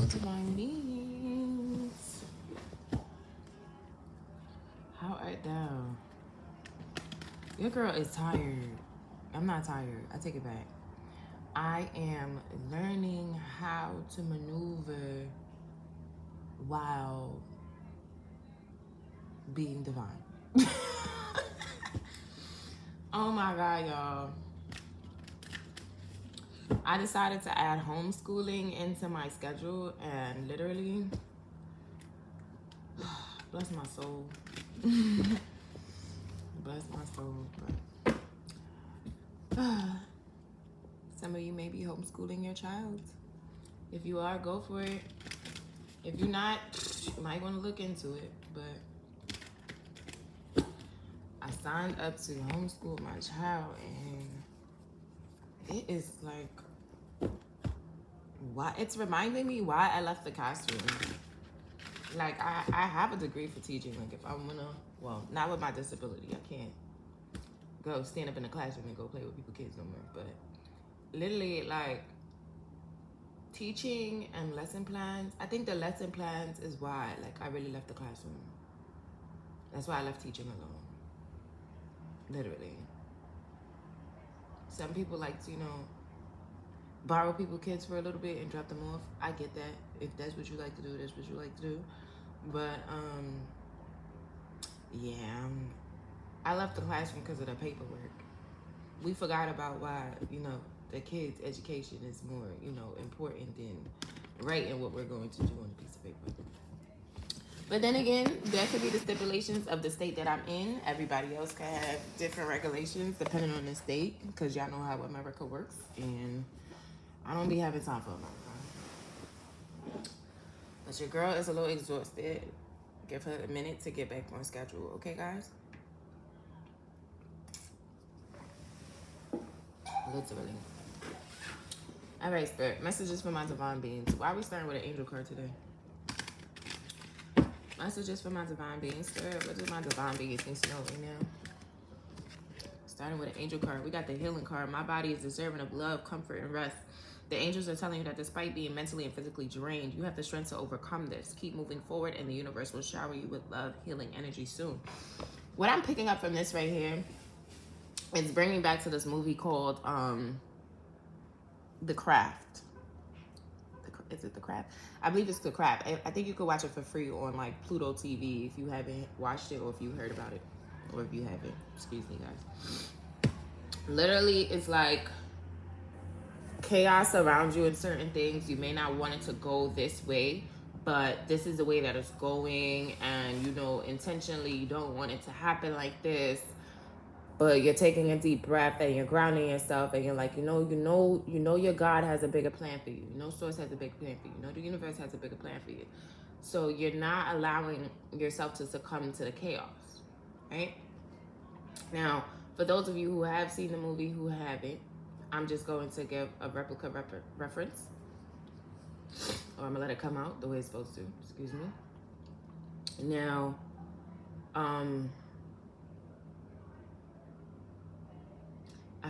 Divine beings. How art thou? Your girl is tired. I'm not tired. I take it back. I am learning how to maneuver while being divine. Oh my God, y'all. I decided to add homeschooling into my schedule, and literally, bless my soul. Bless my soul. But some of you may be homeschooling your child. If you are, go for it. If you're not, you might want to look into it. But I signed up to homeschool my child, and it is like, why it's reminding me why I left the classroom. Like, I have a degree for teaching. Like, if I want to, well, not with my disability, I can't go stand up in the classroom and go play with people's kids no more. But literally, like, teaching and lesson plans, I think the lesson plans is why, like, I really left the classroom. That's why I left teaching alone. Literally. Some people like to, borrow people's kids for a little bit and drop them off. I get that. If that's what you like to do, that's what you like to do. But, yeah, I left the classroom because of the paperwork. We forgot about why, the kids' education is more, important than writing what we're going to do on a piece of paper. But then again, that could be the stipulations of the state that I'm in. Everybody else can have different regulations depending on the state, because y'all know how America works, and I don't be having time for America. But your girl is a little exhausted. Give her a minute to get back on schedule, okay, guys? Literally. All right, Spirit. Messages for my divine beings. Why are we starting with an angel card today? Messages for my divine beings, Spirit. What does my divine beings need to know right now? Starting with an angel card. We got the healing card. My body is deserving of love, comfort, and rest. The angels are telling you that despite being mentally and physically drained, you have the strength to overcome this. Keep moving forward, and the universe will shower you with love, healing energy soon. What I'm picking up from this right here is bringing back to this movie called The Craft. Is it The Craft? I believe it's The Craft. I think you could watch it for free on like Pluto TV if you haven't watched it, or if you heard about it, or if you haven't. Excuse me, guys. Literally, it's like chaos around you in certain things. You may not want it to go this way, but this is the way that it's going, and intentionally you don't want it to happen like this, but you're taking a deep breath and you're grounding yourself, and you're like, your God has a bigger plan for you. Source has a bigger plan for you. The universe has a bigger plan for you. So you're not allowing yourself to succumb to the chaos, right? Now, for those of you who have seen the movie, who haven't, I'm just going to give a replica reference, or I'm gonna let it come out the way it's supposed to. Excuse me. Now, I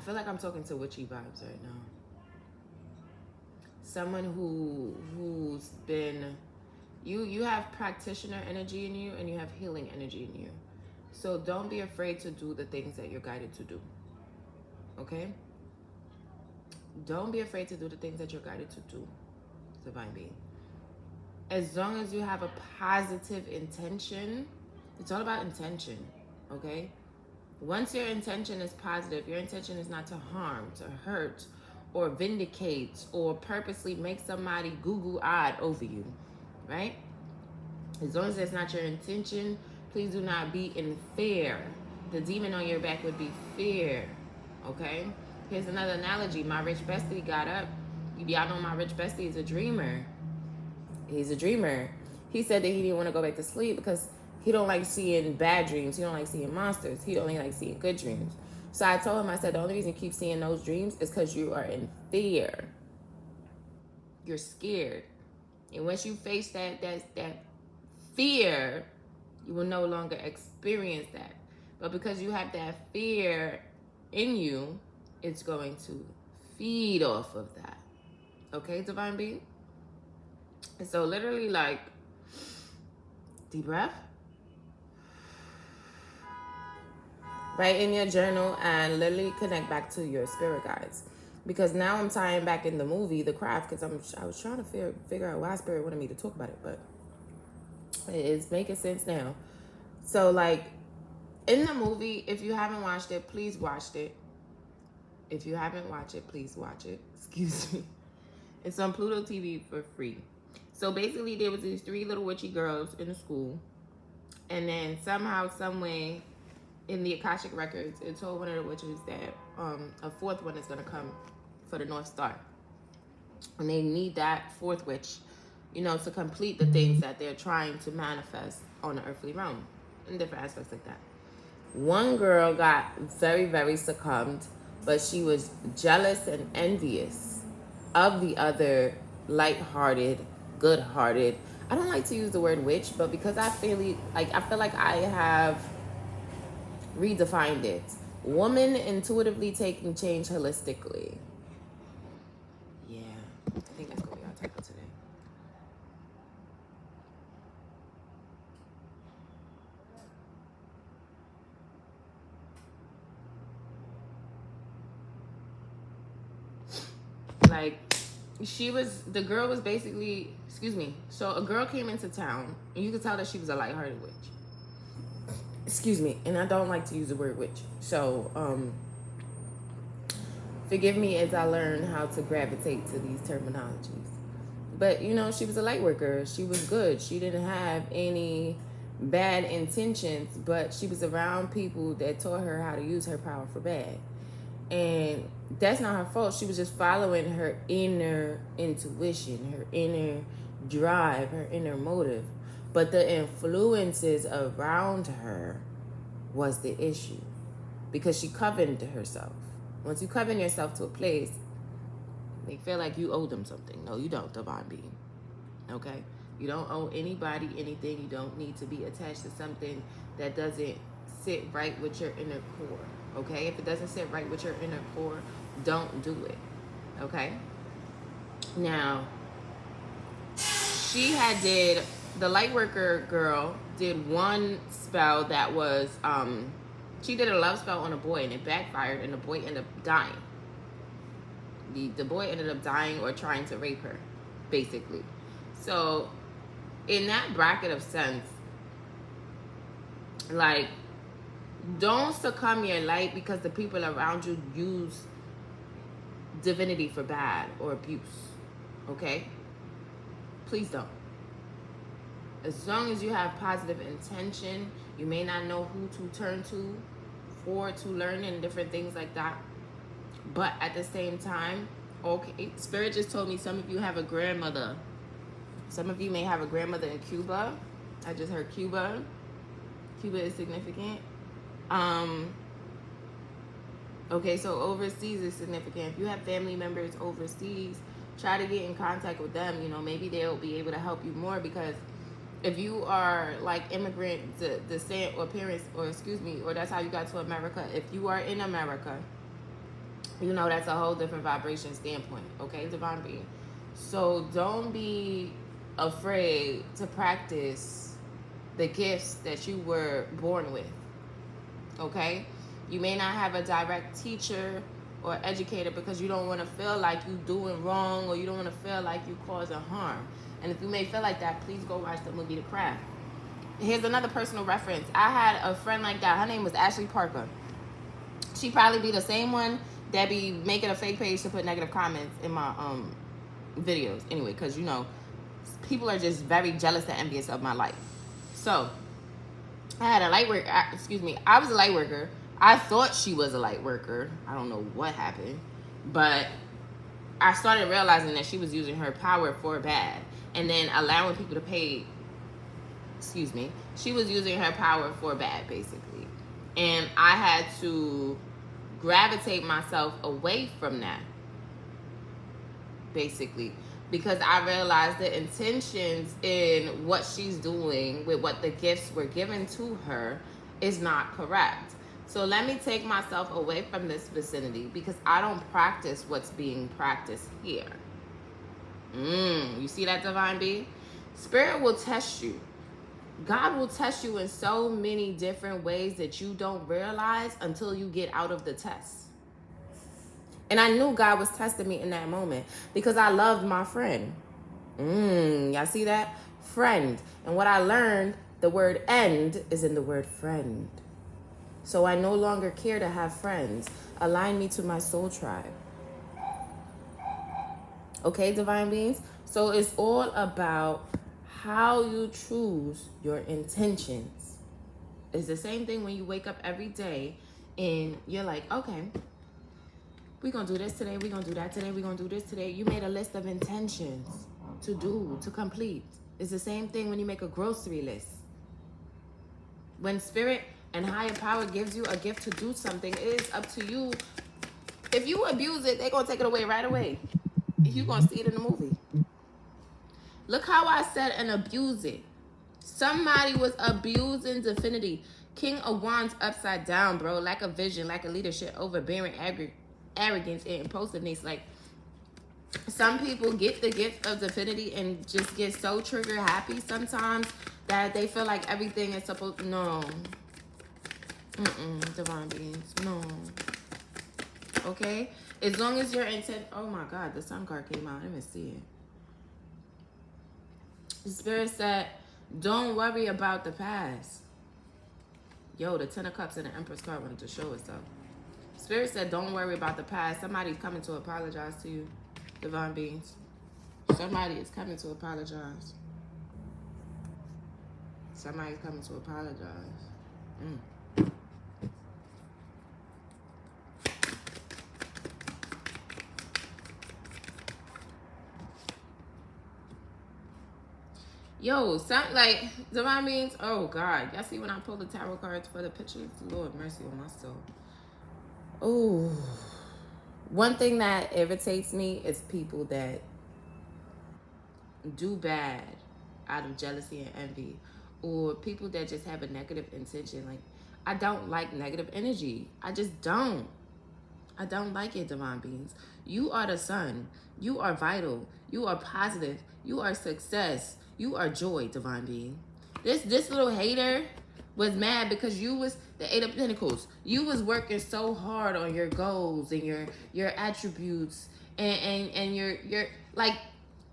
feel like I'm talking to witchy vibes right now. Someone who's been, you have practitioner energy in you, and you have healing energy in you. So don't be afraid to do the things that you're guided to do. Okay? Don't be afraid to do the things that you're guided to do, divine being. As long as you have a positive intention, it's all about intention, okay? Once your intention is positive, your intention is not to harm, to hurt, or vindicate, or purposely make somebody goo-goo-eyed over you, right? As long as that's not your intention, please do not be in fear. The demon on your back would be fear, okay? Here's another analogy. My rich bestie got up. Y'all know my rich bestie is a dreamer. He's a dreamer. He said that he didn't want to go back to sleep because he don't like seeing bad dreams. He don't like seeing monsters. He only like seeing good dreams. So I told him, I said, the only reason you keep seeing those dreams is because you are in fear. You're scared. And once you face that fear, you will no longer experience that. But because you have that fear in you, it's going to feed off of that. Okay, divine being? And so literally, like, deep breath. Write in your journal and literally connect back to your spirit guides. Because now I'm tying back in the movie, The Craft, because I was trying to figure out why spirit wanted me to talk about it, but it's making sense now. So, like, in the movie, if you haven't watched it, please watch it. If you haven't watched it, please watch it. Excuse me. It's on Pluto TV for free. So basically, there was these 3 little witchy girls in the school, and then somehow, some way, in the Akashic records, it told one of the witches that a 4th one is gonna come for the North Star, and they need that 4th witch, you know, to complete the things that they're trying to manifest on the earthly realm, in different aspects like that. One girl got very, very succumbed, but she was jealous and envious of the other light-hearted, good-hearted. I don't like to use the word witch, but because I feel like I have redefined it. Woman intuitively taking change holistically. Yeah, I think that's gonna be our title today. Like, the girl was basically, excuse me, so a girl came into town, and you could tell that she was a lighthearted witch. Excuse me, and I don't like to use the word witch. So, forgive me as I learn how to gravitate to these terminologies. But, you know, she was a light worker. She was good. She didn't have any bad intentions, but she was around people that taught her how to use her power for bad. And that's not her fault. She was just following her inner intuition, her inner drive, her inner motive. But the influences around her was the issue, because she covenanted herself. Once you coven yourself to a place, they feel like you owe them something. No, you don't, divine being. Okay? You don't owe anybody anything. You don't need to be attached to something that doesn't sit right with your inner core. Okay? If it doesn't sit right with your inner core, don't do it. Okay? Now, the light worker girl did one spell that was, she did a love spell on a boy, and it backfired, and the boy ended up dying. The boy ended up dying or trying to rape her, basically. So, in that bracket of sense, like, don't succumb your light because the people around you use divinity for bad or abuse. Okay? Please don't. As long as you have positive intention, you may not know who to turn to learn and different things like that. But at the same time, okay, Spirit just told me some of you have a grandmother. Some of you may have a grandmother in Cuba. I just heard Cuba. Cuba is significant. Okay, so overseas is significant. If you have family members overseas, try to get in contact with them. You know, maybe they'll be able to help you more, because if you are like immigrant descent or parents, or excuse me, or that's how you got to America, if you are in America, you know that's a whole different vibration standpoint, okay, divine being. So don't be afraid to practice the gifts that you were born with, okay? You may not have a direct teacher or educator because you don't want to feel like you doing wrong, or you don't want to feel like you causing harm. And if you may feel like that, please go watch the movie The Craft. Here's another personal reference. I had a friend like that. Her name was Ashley Parker. She probably be the same one that be making a fake page to put negative comments in my videos. Anyway, because, you know, people are just very jealous and envious of my life. So, I had a light worker. I was a light worker. I thought she was a light worker. I don't know what happened. But I started realizing that she was using her power for bad. And then allowing people to pay, she was using her power for bad, basically. And I had to gravitate myself away from that, basically. Because I realized the intentions in what she's doing with what the gifts were given to her is not correct. So let me take myself away from this vicinity, because I don't practice what's being practiced here. You see that, divine being? Spirit will test you. God will test you in so many different ways that you don't realize until you get out of the test. And I knew God was testing me in that moment because I loved my friend. Y'all see that? Friend. And what I learned, the word end is in the word friend. So I no longer care to have friends. Align me to my soul tribe. Okay, divine beings? So it's all about how you choose your intentions. It's the same thing when you wake up every day and you're like, okay, we're going to do this today. We're going to do that today. We're going to do this today. You made a list of intentions to do, to complete. It's the same thing when you make a grocery list. When spirit and higher power gives you a gift to do something, it is up to you. If you abuse it, they're going to take it away right away. You're going to see it in the movie. Look how I said and abuse it. Somebody was abusing divinity. King of Wands upside down, bro. Lack of vision, lack of leadership, overbearing, arrogance, and impulsiveness. Like, some people get the gift of divinity and just get so trigger happy sometimes that they feel like everything is supposed... No. Divine beings. No. Okay? As long as you're intent... Oh my God, the sun card came out. I didn't even see it. The spirit said, don't worry about the past. Yo, the 10 of Cups and the Empress card wanted to show itself. Spirit said, don't worry about the past. Somebody's coming to apologize to you, divine beings. Somebody is coming to apologize. Somebody's coming to apologize. Yo, something like divine beings. Oh God, y'all see when I pull the tarot cards for the pictures? Lord mercy on my soul. Oh, one thing that irritates me is people that do bad out of jealousy and envy, or people that just have a negative intention. Like, I don't like negative energy. I just don't. I don't like it, divine beings. You are the sun. You are vital. You are positive. You are success. You are joy, divine being. This little hater was mad because you was the 8 of Pentacles. You was working so hard on your goals and your attributes and your like,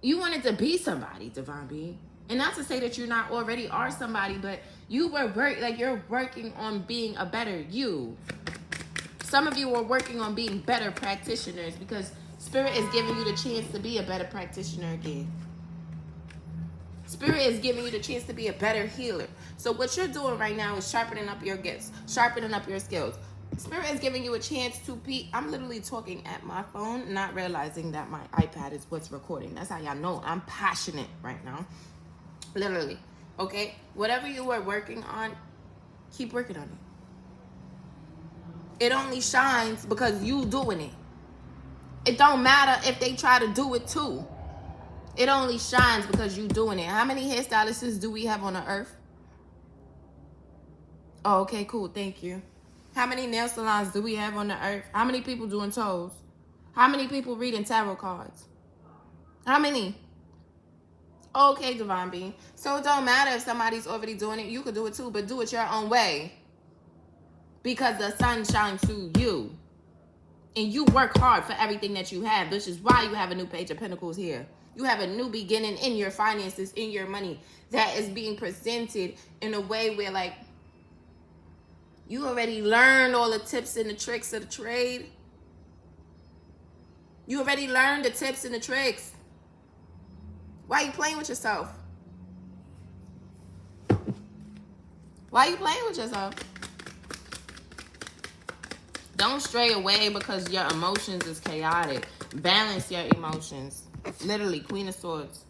you wanted to be somebody, divine being. And not to say that you not already are somebody, but you were you're working on being a better you. Some of you are working on being better practitioners because Spirit is giving you the chance to be a better practitioner again. Spirit is giving you the chance to be a better healer. So what you're doing right now is sharpening up your gifts, sharpening up your skills. Spirit is giving you a chance to be... I'm literally talking at my phone, not realizing that my iPad is what's recording. That's how y'all know I'm passionate right now. Literally. Okay? Whatever you are working on, keep working on it. It only shines because you doing it. It don't matter if they try to do it too. It only shines because you doing it. How many hairstylists do we have on the earth? Oh, okay, cool. Thank you. How many nail salons do we have on the earth? How many people doing toes? How many people reading tarot cards? How many? Okay, divine being. So it don't matter if somebody's already doing it. You could do it too, but do it your own way. Because the sun shines through you. And you work hard for everything that you have. Which is why you have a new Page of Pentacles here. You have a new beginning in your finances, in your money, that is being presented in a way where, like, you already learned all the tips and the tricks of the trade. You already learned the tips and the tricks. Why are you playing with yourself? Why are you playing with yourself? Don't stray away because your emotions is chaotic. Balance your emotions. Literally, Queen of Swords.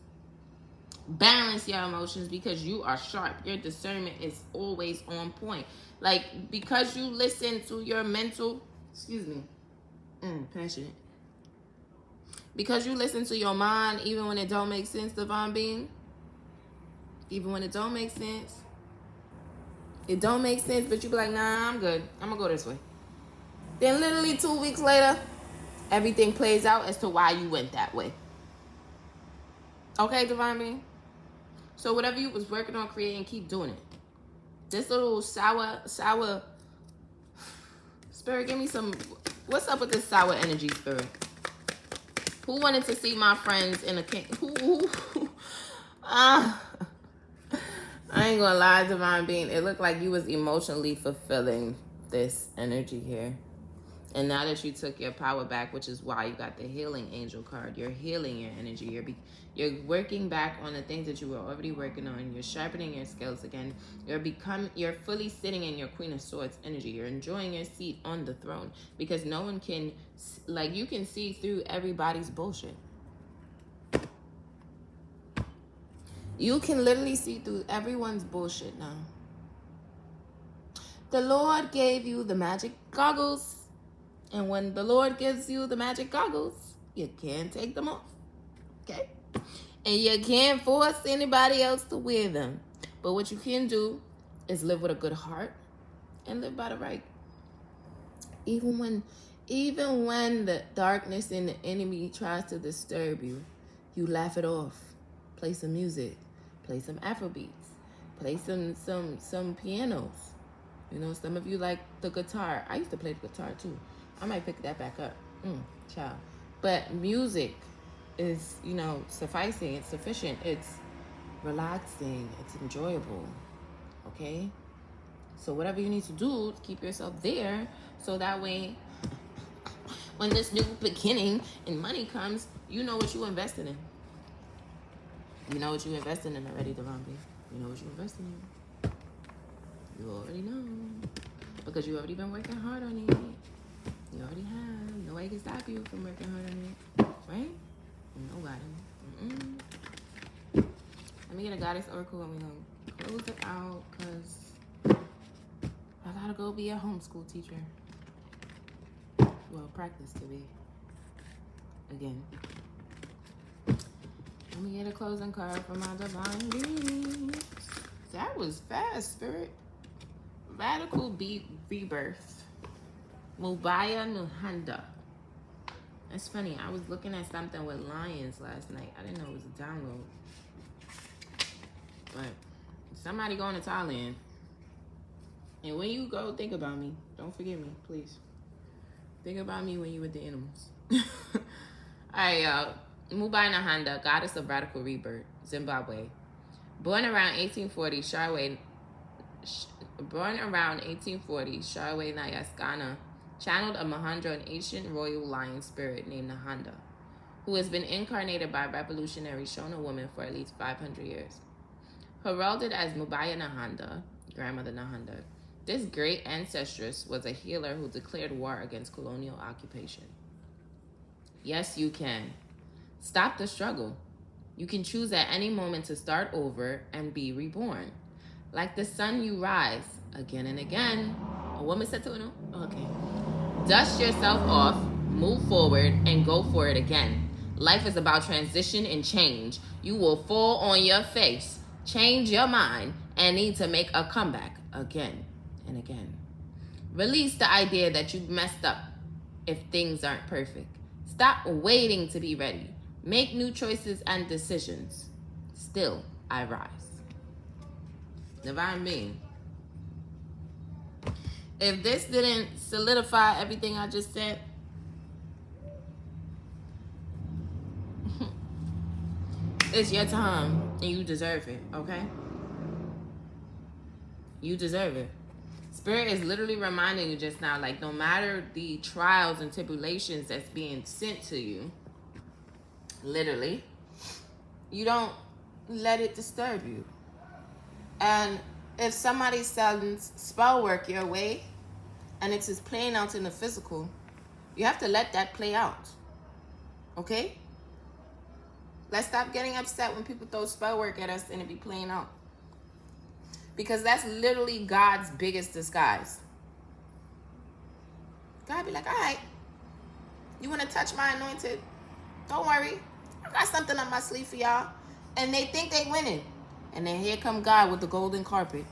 Balance your emotions because you are sharp. Your discernment is always on point. Like, because you listen to your mental... Excuse me. Passionate. Because you listen to your mind, even when it don't make sense, divine being. Even when it don't make sense. It don't make sense, but you be like, nah, I'm good. I'm going to go this way. Then literally 2 weeks later, everything plays out as to why you went that way. Okay, Divine Being? So whatever you was working on creating, keep doing it. This little sour spirit, give me some. What's up with this sour energy, spirit? Who wanted to see my friends in a king? Ah, I ain't gonna lie, Divine Being. It looked like you was emotionally fulfilling this energy here. And now that you took your power back, which is why you got the healing angel card, you're healing your energy. You're working back on the things that you were already working on. You're sharpening your skills again. You're fully sitting in your Queen of Swords energy. You're enjoying your seat on the throne because no one can, like, you can see through everybody's bullshit. You can literally see through everyone's bullshit now. The Lord gave you the magic goggles. And when the Lord gives you the magic goggles, you can't take them off. Okay? And you can't force anybody else to wear them. But what you can do is live with a good heart and live by the right. Even when the darkness and the enemy tries to disturb you, you laugh it off. Play some music. Play some Afrobeats. Play some pianos. You know, some of you like the guitar. I used to play the guitar too. I might pick that back up. Child. But music is, you know, sufficing. It's sufficient. It's relaxing. It's enjoyable. Okay? So whatever you need to do to keep yourself there, so that way when this new beginning and money comes, you know what you invested in. You know what you invested in already, Divine Being. You know what you invested in. You already know. Because you already been working hard on it. You already have. Nobody can stop you from working hard on it. Right? Nobody. Let me get a goddess oracle and we're going to close it out because I got to go be a homeschool teacher. Well, practice to be. Again. Let me get a closing card for my divine beings. That was fast, Spirit. Radical rebirth. Mubaya Nuhanda. That's funny. I was looking at something with lions last night. I didn't know it was a download. But somebody going to Thailand. And when you go, think about me. Don't forget me, please. Think about me when you with the animals. Alright, y'all. Mubaya Nuhanda, goddess of radical rebirth, Zimbabwe. Born around 1840, Sharwe Nyaskana channeled a Mahandra, an ancient royal lion spirit named Nahanda, who has been incarnated by revolutionary Shona woman for at least 500 years. Heralded as Mubaya Nahanda, grandmother Nahanda, this great ancestress was a healer who declared war against colonial occupation. Yes, you can. Stop the struggle. You can choose at any moment to start over and be reborn. Like the sun, you rise again and again. A woman said to no? Okay. Dust yourself off, move forward, and go for it again. Life is about transition and change. You will fall on your face, change your mind, and need to make a comeback again and again. Release the idea that you've messed up if things aren't perfect. Stop waiting to be ready. Make new choices and decisions. Still, I rise. Divine Being. If this didn't solidify everything I just said, it's your time and you deserve it, okay? You deserve it. Spirit is literally reminding you just now, like, no matter the trials and tribulations that's being sent to you, literally, you don't let it disturb you. And if somebody sends spell work your way and it is playing out in the physical, you have to let that play out. Okay? Let's stop getting upset when people throw spell work at us and it be playing out. Because that's literally God's biggest disguise. God be like, all right, you want to touch my anointed? Don't worry. I got something on my sleeve for y'all. And they think they winning. And then here come God with the golden carpet.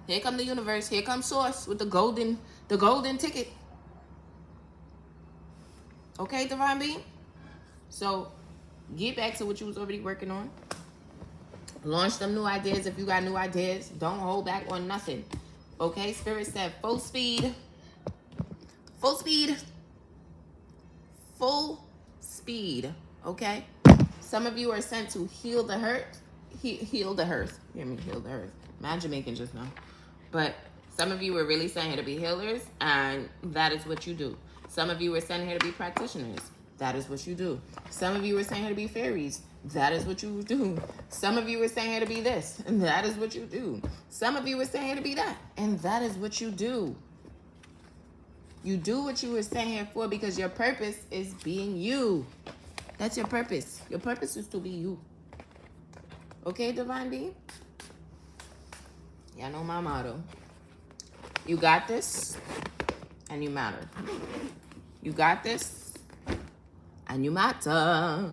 Here come the universe. Here comes Source with the golden ticket. Okay, Divine Being? So Get back to what you was already working on. Launch them new ideas if you got new ideas. Don't hold back on nothing. Okay? Spirit said full speed. Full speed. Full speed. Okay? Some of you are sent to heal the hurt. Heal the earth. Hear me? Heal the earth. Mad Jamaican just now. But some of you were really sent here to be healers, and that is what you do. Some of you were sent here to be practitioners. That is what you do. Some of you were sent here to be fairies. That is what you do. Some of you were sent here to be this, and that is what you do. Some of you were sent here to be that, and that is what you do. You do what you were sent here for because your purpose is being you. That's your purpose. Your purpose is to be you. Okay, Divine B? Y'all know my motto. You got this, and you matter. You got this, and you matter.